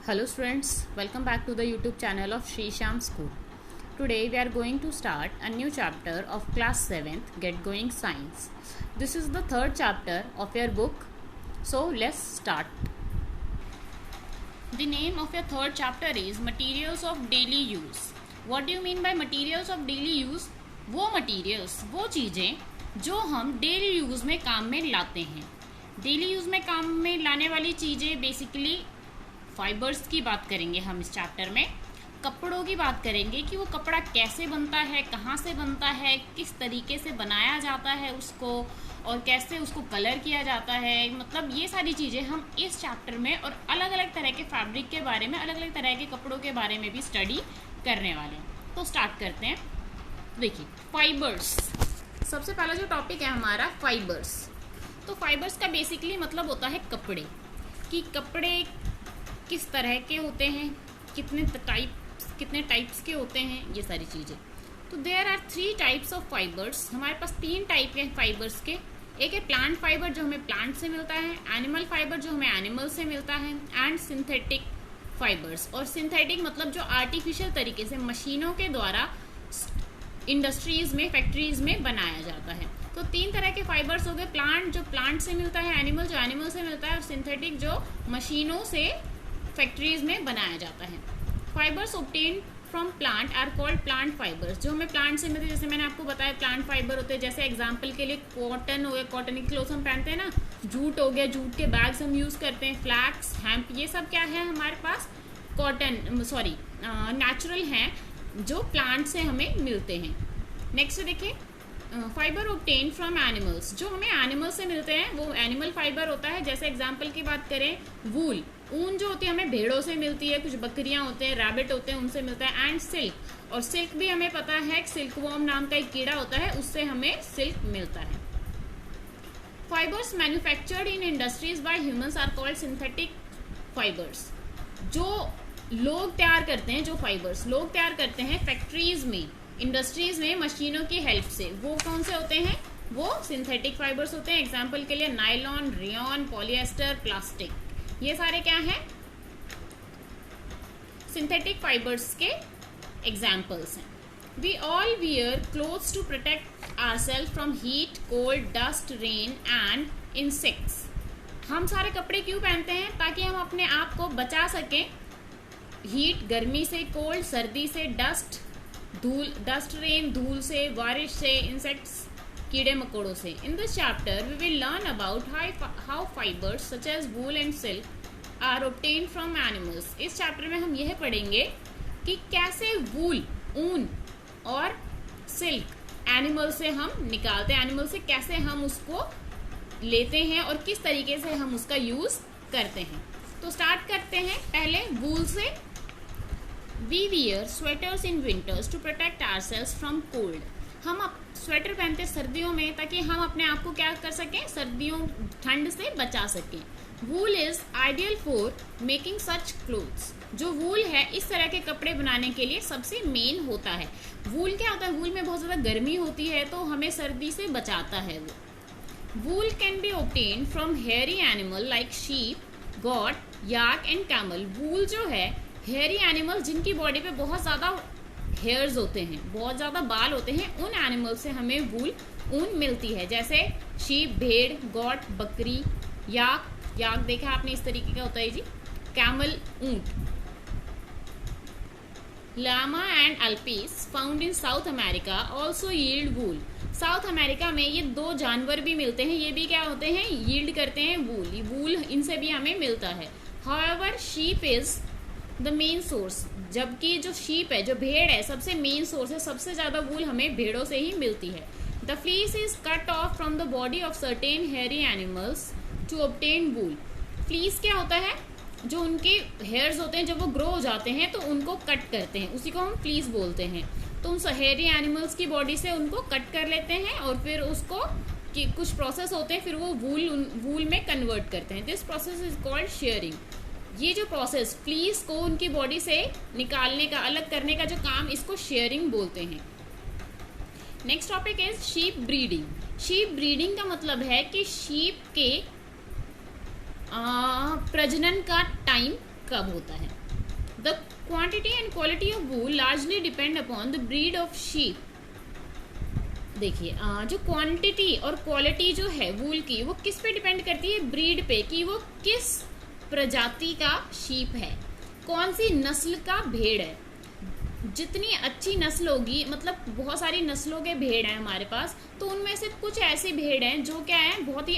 Hello students, welcome back to the YouTube channel of Sri Sham School. Today we are going to start a new chapter of class 7th Get Going Science. This is the third chapter of your book. So let's start. The name of your third chapter is Materials of Daily Use. What do you mean by materials of daily use? वो materials, वो चीज़ें जो हम daily use में काम में लाते हैं. Daily use में काम में लाने वाली चीज़ें बेसिकली फाइबर्स की बात करेंगे हम इस चैप्टर में. कपड़ों की बात करेंगे कि वो कपड़ा कैसे बनता है, कहाँ से बनता है, किस तरीके से बनाया जाता है उसको और कैसे उसको कलर किया जाता है. मतलब ये सारी चीज़ें हम इस चैप्टर में और अलग अलग तरह के फैब्रिक के बारे में, अलग अलग तरह के कपड़ों के बारे में भी स्टडी करने वाले हैं. तो स्टार्ट करते हैं. देखिए, फाइबर्स सबसे पहला जो टॉपिक है हमारा फाइबर्स. तो फाइबर्स का बेसिकली मतलब होता है कपड़े. कि कपड़े किस तरह के होते हैं, कितने टाइप्स के होते हैं, ये सारी चीज़ें. तो there are 3 types of fibres. हमारे पास 3 टाइप के फाइबर्स के. एक है प्लांट फाइबर जो हमें प्लांट से मिलता है, एनिमल फाइबर जो हमें एनिमल से मिलता है, एंड सिंथेटिक फाइबर्स. और सिंथेटिक मतलब जो आर्टिफिशियल तरीके से मशीनों के द्वारा इंडस्ट्रीज में, फैक्ट्रीज में बनाया जाता है. तो 3 तरह के फाइबर्स हो गए. प्लांट जो प्लांट से मिलता है, एनिमल जो एनिमल से मिलता है, और सिंथेटिक जो मशीनों से फैक्ट्रीज में बनाया जाता है. Fibres obtain from plant are called plant fibres. जो हमें प्लांट से मिलते हैं, जैसे मैंने आपको बताया प्लांट फाइबर होते हैं. जैसे एग्जांपल के लिए कॉटन हो गया, कॉटन की क्लोथ्स हम पहनते हैं ना. जूट हो गया, जूट के बैग्स हम यूज़ करते हैं. फ्लैक्स, हेम्प, ये सब क्या है हमारे पास कॉटन नेचुरल हैं जो प्लांट से हमें मिलते हैं. नेक्स्ट देखिए, फाइबर ऑब्टेन फ्रॉम एनिमल्स. जो हमें एनिमल से मिलते हैं वो एनिमल फाइबर होता है. जैसे एग्जांपल की बात करें, वूल, ऊन जो होती है हमें भेड़ों से मिलती है. कुछ बकरियां होते हैं, रैबिट होते हैं, उनसे मिलता है. एंड सिल्क, और सिल्क भी हमें पता है, सिल्क वॉर्म नाम का एक कीड़ा होता है, उससे हमें सिल्क मिलता है. Fibres manufactured in industries by humans are called synthetic fibres. जो लोग तैयार करते हैं, जो फाइबर्स लोग तैयार करते हैं फैक्ट्रीज में, इंडस्ट्रीज में मशीनों की हेल्प से, वो कौन से होते हैं? वो सिंथेटिक फाइबर्स होते हैं. एग्जाम्पल के लिए नायलॉन, रेयॉन, पॉलिएस्टर, प्लास्टिक, ये सारे क्या हैं? सिंथेटिक फाइबर्स के एग्जाम्पल्स हैं. We all wear clothes to protect ourselves from heat, cold, dust, rain and insects. हम सारे कपड़े क्यों पहनते हैं? ताकि हम अपने आप को बचा सकें हीट, गर्मी से, कोल्ड, सर्दी से, डस्ट रेन, धूल से, बारिश से, इंसेक्ट्स, कीड़े मकोड़ों से. In this chapter we will learn about how fibres such as wool and silk are obtained from animals. इस चैप्टर में हम यह पढ़ेंगे कि कैसे वूल, ऊन, और सिल्क एनिमल से हम निकालते हैं, एनिमल से कैसे हम उसको लेते हैं और किस तरीके से हम उसका यूज करते हैं. तो स्टार्ट करते हैं पहले वूल से. We wear sweaters in winters to protect ourselves from cold. हम स्वेटर पहनते हैं सर्दियों में ताकि हम अपने आप को क्या कर सकें, सर्दियों, ठंड से बचा सकें. वूल is ideal for making such clothes. जो वूल है इस तरह के कपड़े बनाने के लिए सबसे मेन होता है. वूल क्या होता है? वूल में बहुत ज़्यादा गर्मी होती है तो हमें सर्दी से बचाता है वो. Wool can be obtain from hairy animal like sheep, goat, yak and camel. Wool जो है हेयरी एनिमल, जिनकी बॉडी पे बहुत ज़्यादा हेयर्स होते हैं, बहुत ज़्यादा बाल होते हैं, उन एनिमल से हमें वूल, ऊन मिलती है. जैसे शीप, भेड़, गॉट, बकरी, याक देखा आपने इस तरीके का होता है जी. कैमल, ऊंट. Llama and alpacas found in South America also yield wool. South America में ये 2 जानवर भी मिलते हैं, ये भी क्या होते हैं? यील्ड करते हैं वूल. वूल इनसे भी हमें मिलता है. However sheep is the main source. जबकि जो शीप है, जो भेड़ है, सबसे मेन सोर्स है. सबसे ज़्यादा वूल हमें भेड़ों से ही मिलती है. The fleece is cut off from the body of certain hairy animals to obtain wool. Fleece क्या होता है? जो उनके हेयर्स होते हैं, जब वो ग्रो हो जाते हैं तो उनको कट करते हैं, उसी को हम फ्लीस बोलते हैं. तो उन हेयरी एनिमल्स की बॉडी से उनको कट कर लेते हैं और फिर उसको कि कुछ प्रोसेस होते हैं, फिर वो वूल में कन्वर्ट करते हैं. This process is called sharing. ये जो प्रोसेस फ्लीस को उनकी बॉडी से निकालने का, अलग करने का जो काम, इसको शेयरिंग बोलते हैं. Next topic is sheep breeding. Sheep breeding का मतलब है कि शीप के प्रजनन का टाइम कब होता है? The quantity and quality of wool largely depend upon the breed of sheep. देखिए जो क्वांटिटी और क्वालिटी जो है वूल की, वो किस पे डिपेंड करती है? ब्रीड पे, कि वो किस प्रजाति का शीप है, कौन सी नस्ल का भेड़ है। जितनी अच्छी नस्ल होगी, मतलब बहुत सारी नस्लों के भेड़ हैं हमारे पास, तो उनमें से कुछ ऐसे भेड़ हैं जो क्या है, बहुत ही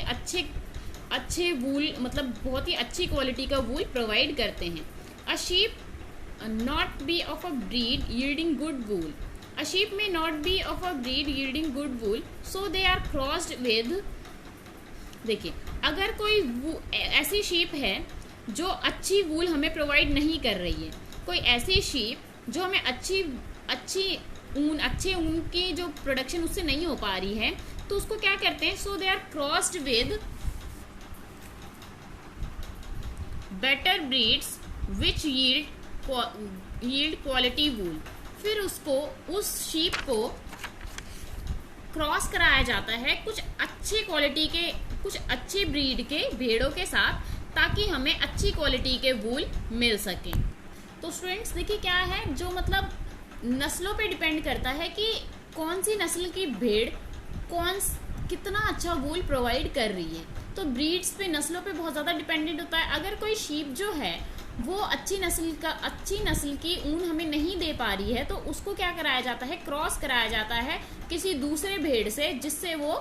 अच्छे वूल, मतलब बहुत ही अच्छी क्वालिटी का वूल प्रोवाइड करते हैं। A sheep not be of a breed yielding good wool. A sheep may not be of a breed yielding good wool, so they are crossed with। देखिए, अगर कोई ऐसी शीप है जो अच्छी वूल हमें प्रोवाइड नहीं कर रही है, कोई ऐसी शीप जो हमें अच्छे ऊन की जो प्रोडक्शन उससे नहीं हो पा रही है, तो उसको क्या करते हैं? So they are crossed with better breeds which yield quality wool. फिर उस शीप को क्रॉस कराया जाता है कुछ अच्छे क्वालिटी के, कुछ अच्छे ब्रीड के भेड़ों के साथ, ताकि हमें अच्छी क्वालिटी के वूल मिल सके। तो स्टूडेंट्स देखिए क्या है, जो मतलब नस्लों पे डिपेंड करता है कि कौन सी नस्ल की भेड़ कितना अच्छा वूल प्रोवाइड कर रही है। तो ब्रीड्स पे, नस्लों पे बहुत ज़्यादा डिपेंडेंट होता है। अगर कोई शीप जो है वो अच्छी नस्ल की ऊन हमें नहीं दे पा रही है, तो उसको क्या कराया जाता है? क्रॉस कराया जाता है किसी दूसरे भेड़ से, जिससे वो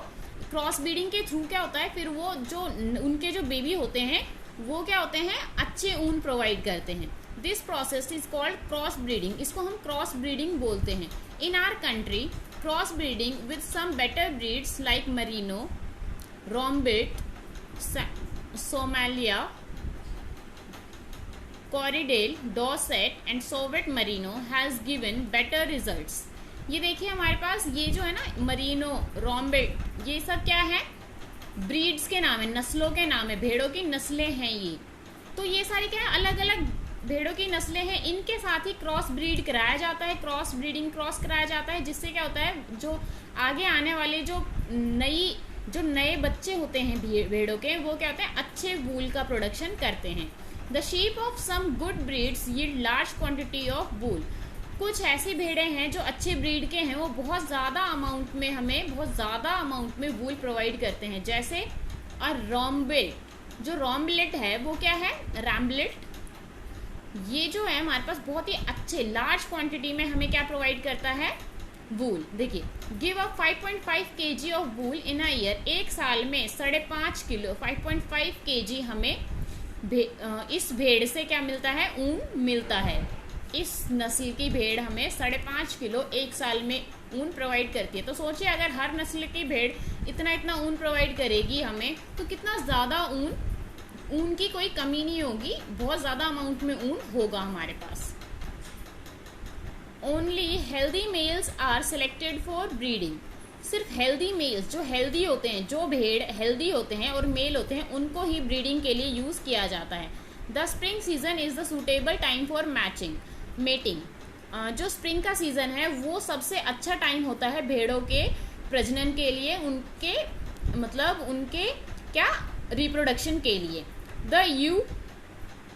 क्रॉस ब्रीडिंग के थ्रू क्या होता है, फिर वो जो उनके जो बेबी होते हैं वो क्या होते हैं? अच्छे ऊन प्रोवाइड करते हैं। This process is called cross breeding. इसको हम क्रॉस ब्रीडिंग बोलते हैं। In our country cross breeding with some better breeds like merino, Rambouillet, Somalia, Corriedale, Dorset and Soviet merino has given better results. ये देखिए हमारे पास ये जो है ना, मरीनो, रोम्बिट, ये सब क्या है? ब्रीड्स के नाम है, नस्लों के नाम है, भेड़ों की नस्लें हैं ये। तो ये सारी क्या है? अलग अलग भेड़ों की नस्लें हैं, इनके साथ ही क्रॉस ब्रीड कराया जाता है, क्रॉस कराया जाता है, जिससे क्या होता है, जो आगे आने वाले जो नए बच्चे होते हैं भेड़ों के, वो क्या होते हैं? अच्छे वूल का प्रोडक्शन करते हैं। The sheep of some good breeds yield large quantity of wool. कुछ ऐसी भेड़ें हैं जो अच्छे ब्रीड के हैं, वो बहुत ज़्यादा अमाउंट में वूल प्रोवाइड करते हैं। जैसे जो रोम्बलेट है, वो क्या है? रैम्बलेट। ये जो है हमारे पास बहुत ही अच्छे लार्ज क्वांटिटी में हमें क्या प्रोवाइड करता है? वूल। देखिए, give up 5.5 kg of wool in a year. एक साल में 5.5 किलो 5.5 kg हमें इस भेड़ से क्या मिलता है? ऊन मिलता है। इस नस्ल की भेड़ हमें 5.5 किलो एक साल में ऊन प्रोवाइड करती है। तो सोचिए, अगर हर नस्ल की भेड़ इतना ऊन प्रोवाइड करेगी हमें, तो कितना ज़्यादा ऊन की कोई कमी नहीं होगी, बहुत ज़्यादा अमाउंट में ऊन होगा हमारे पास। Only healthy males are selected for breeding. सिर्फ हेल्दी मेल्स, जो हेल्दी होते हैं, जो भेड़ हेल्दी होते हैं और मेल होते हैं, उनको ही ब्रीडिंग के लिए यूज़ किया जाता है। The spring season is the suitable time for mating. जो स्प्रिंग का सीज़न है वो सबसे अच्छा टाइम होता है भेड़ों के प्रजनन के लिए, उनके क्या रिप्रोडक्शन के लिए। The ewe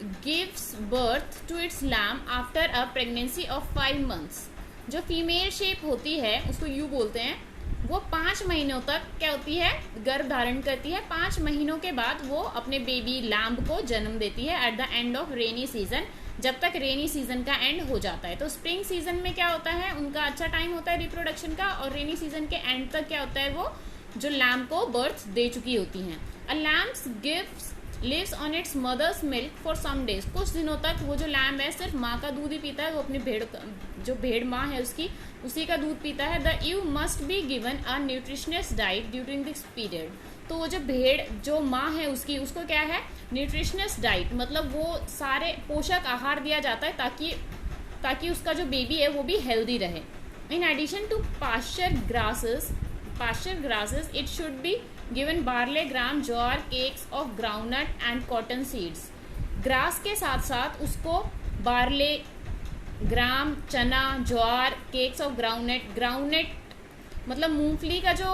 gives birth to its lamb after a pregnancy of 5 months। जो फीमेल शेप होती है उसको यू बोलते हैं, वो 5 महीनों तक क्या होती है? गर्भ धारण करती है। 5 महीनों के बाद वो अपने बेबी लैम्ब को जन्म देती है at the end of rainy season, जब तक रेनी सीजन का एंड हो जाता है। तो स्प्रिंग सीजन में क्या होता है? उनका अच्छा टाइम होता है रिप्रोडक्शन का, और रेनी सीजन के एंड तक क्या होता है? वो जो लैम्ब को बर्थ दे चुकी होती हैं। A lamb lives on its mother's milk for some days. कुछ दिनों तक वो जो लैम्ब है सिर्फ माँ का दूध ही पीता है, वो अपनी भेड़ माँ है उसी का दूध पीता है। The you must be given a nutritious diet during this period. तो वो जो माँ है उसको क्या है? न्यूट्रिशनस डाइट, मतलब वो सारे पोषक आहार दिया जाता है ताकि उसका जो बेबी है वो भी हेल्दी रहे। In addition to pasture grasses it should be given barley, gram, jowar, cakes of groundnut and cotton seeds। Grass के साथ साथ उसको बार्ले, ग्राम, चना, ज्वार, केक्स ऑफ ग्राउंडनट मतलब मूंगफली का जो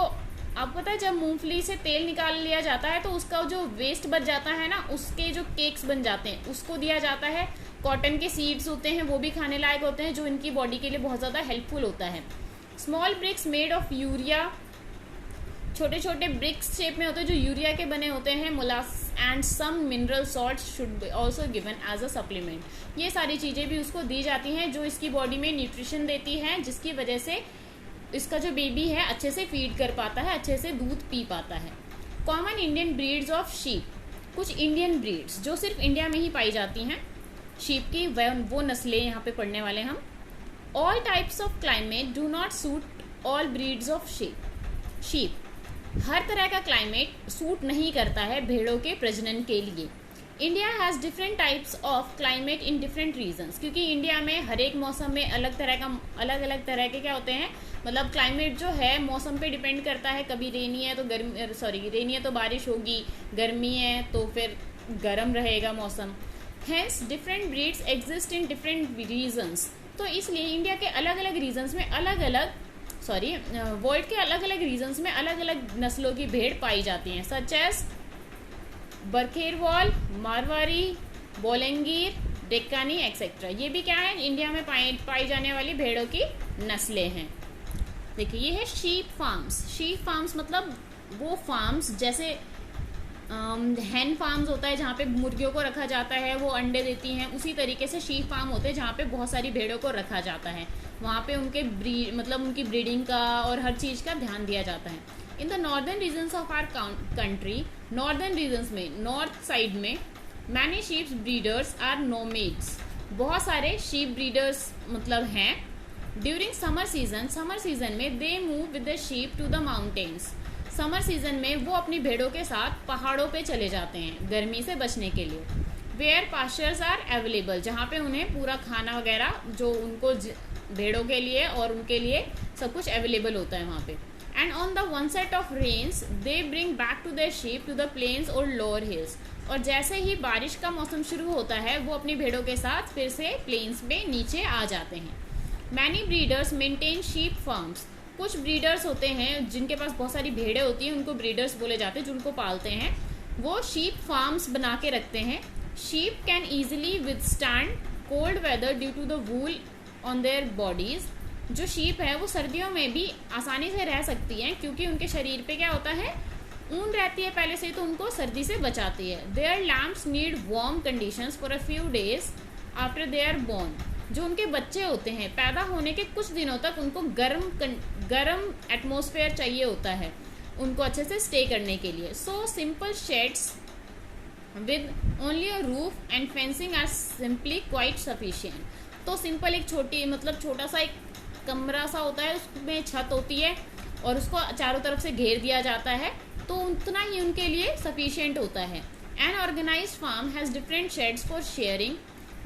आपको पता है जब मूंगफली से तेल निकाल लिया जाता है तो उसका जो वेस्ट बच जाता है ना, उसके जो केक्स बन जाते हैं उसको दिया जाता है। कॉटन के सीड्स होते हैं वो भी खाने लायक होते हैं, जो इनकी बॉडी के लिए बहुत ज़्यादा हेल्पफुल होता है। Small bricks made of urea, छोटे छोटे ब्रिक्स शेप में होते हैं जो यूरिया के बने होते हैं। Molasses and some mineral salt should be also given as a supplement. ये सारी चीज़ें भी उसको दी जाती हैं जो इसकी बॉडी में न्यूट्रिशन देती हैं, जिसकी वजह से इसका जो बेबी है अच्छे से फीड कर पाता है, अच्छे से दूध पी पाता है। Common Indian breeds of sheep, कुछ इंडियन ब्रीड्स जो सिर्फ इंडिया में ही पाई जाती हैं शीप की, वो नस्लें यहाँ पे पढ़ने वाले हम। All types of climate do not suit all breeds of sheep, हर तरह का क्लाइमेट सूट नहीं करता है भेड़ों के प्रजनन के लिए। India has different types of climate in different regions, क्योंकि इंडिया में हर एक मौसम में अलग अलग तरह के क्या होते हैं, मतलब क्लाइमेट जो है मौसम पे डिपेंड करता है। कभी रेनी है तो रेनी है तो बारिश होगी, गर्मी है तो फिर गर्म रहेगा मौसम। Hence different breeds exist in different regions, तो इसलिए इंडिया के अलग अलग रीजन्स में वर्ल्ड के अलग अलग रीजन्स में अलग अलग नस्लों की भेड़ पाई जाती हैं, सच एज बरखेरवाल, मारवाड़ी, बोलेंगीर, डेक्कानी एक्सेट्रा। ये भी क्या है, इंडिया में पाई जाने वाली भेड़ों की नस्लें हैं। देखिए ये है शीप फार्म्स। शीप फार्म्स मतलब वो फार्म्स जैसे हैन फार्म्स होता है जहाँ पे मुर्गियों को रखा जाता है, वो अंडे देती हैं, उसी तरीके से शीप फार्म होते हैं जहाँ पे बहुत सारी भेड़ों को रखा जाता है। वहाँ पे उनके उनकी ब्रीडिंग का और हर चीज़ का ध्यान दिया जाता है। In the northern regions of our country, northern regions में, नॉर्थ साइड में, many sheep breeders are nomads, बहुत सारे शीप ब्रीडर्स मतलब हैं। ड्यूरिंग समर सीजन में they move with the sheep to the mountains, summer season में वो अपनी भेड़ों के साथ पहाड़ों पे चले जाते हैं गर्मी से बचने के लिए। वेयर पास्चर्स आर अवेलेबल, जहाँ पे उन्हें पूरा खाना वगैरह जो उनको भेड़ों के लिए और उनके लिए सब कुछ अवेलेबल होता है वहाँ पे। And on the onset of rains they bring back to their sheep to the plains और लोअर हिल्स, और जैसे ही बारिश का मौसम शुरू होता है वो अपनी भेड़ों के साथ फिर से प्लेन्स पे नीचे आ जाते हैं। Many breeders maintain sheep farms, कुछ ब्रीडर्स होते हैं जिनके पास बहुत सारी भेड़ें होती हैं, उनको ब्रीडर्स बोले जाते हैं, जिनको पालते हैं, वो शीप फार्म्स बना के रखते हैं। Sheep can easily withstand cold weather due to the wool on their bodies, जो शीप है वो सर्दियों में भी आसानी से रह सकती हैं क्योंकि उनके शरीर पे क्या होता है, ऊन रहती है पहले से, तो उनको सर्दी से बचाती है। Their lambs need warm conditions for a few days after they are born, जो उनके बच्चे होते हैं पैदा होने के कुछ दिनों तक उनको गर्म एटमॉस्फेयर चाहिए होता है उनको अच्छे से स्टे करने के लिए। So simple sheds with only a roof and fencing are simply quite sufficient, तो सिंपल एक छोटा सा एक कमरा सा होता है, उसमें छत होती है और उसको चारों तरफ से घेर दिया जाता है, तो उतना ही उनके लिए सफिशिएंट होता है। An organised farm has different sheds for shearing,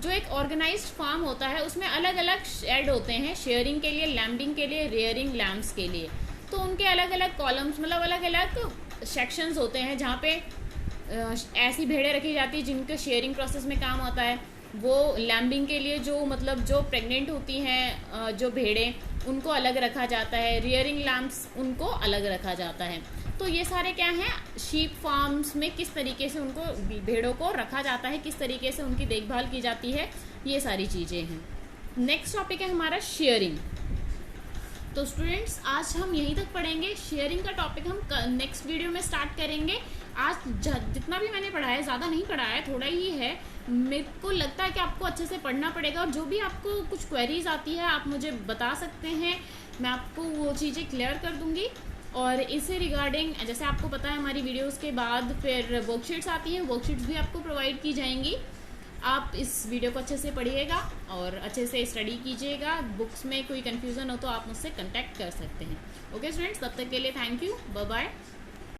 जो एक ऑर्गेनाइज्ड फार्म होता है उसमें अलग अलग शेड होते हैं शेयरिंग के लिए, लैम्बिंग के लिए, रेयरिंग लैम्प्स के लिए, तो उनके अलग अलग कॉलम्स मतलब अलग अलग सेक्शंस होते हैं जहाँ पे ऐसी भेड़ें रखी जाती है जिनके शेयरिंग प्रोसेस में काम आता है। वो लैम्बिंग के लिए जो प्रेग्नेंट होती हैं जो भेड़ें, उनको अलग रखा जाता है। रियरिंग लैम्प्स उनको अलग रखा जाता है। तो ये सारे क्या हैं, शीप फार्म्स में किस तरीके से उनको भेड़ों को रखा जाता है, किस तरीके से उनकी देखभाल की जाती है, ये सारी चीज़ें हैं। नेक्स्ट टॉपिक है हमारा शेयरिंग। तो स्टूडेंट्स आज हम यहीं तक पढ़ेंगे, शेयरिंग का टॉपिक हम नेक्स्ट वीडियो में स्टार्ट करेंगे। आज जितना भी मैंने पढ़ा है ज़्यादा नहीं पढ़ा है, थोड़ा ही है। मेरे को लगता है कि आपको अच्छे से पढ़ना पड़ेगा और जो भी आपको कुछ क्वेरीज आती है आप मुझे बता सकते हैं, मैं आपको वो चीज़ें क्लियर कर दूंगी। और इससे रिगार्डिंग जैसे आपको पता है हमारी वीडियोस के बाद फिर वर्कशीट्स आती हैं, वर्कशीट्स भी आपको प्रोवाइड की जाएंगी। आप इस वीडियो को अच्छे से पढ़िएगा और अच्छे से स्टडी कीजिएगा। बुक्स में कोई कन्फ्यूज़न हो तो आप मुझसे कॉन्टैक्ट कर सकते हैं। ओके स्टूडेंट्स, तब तक के लिए थैंक यू, बाय बाय।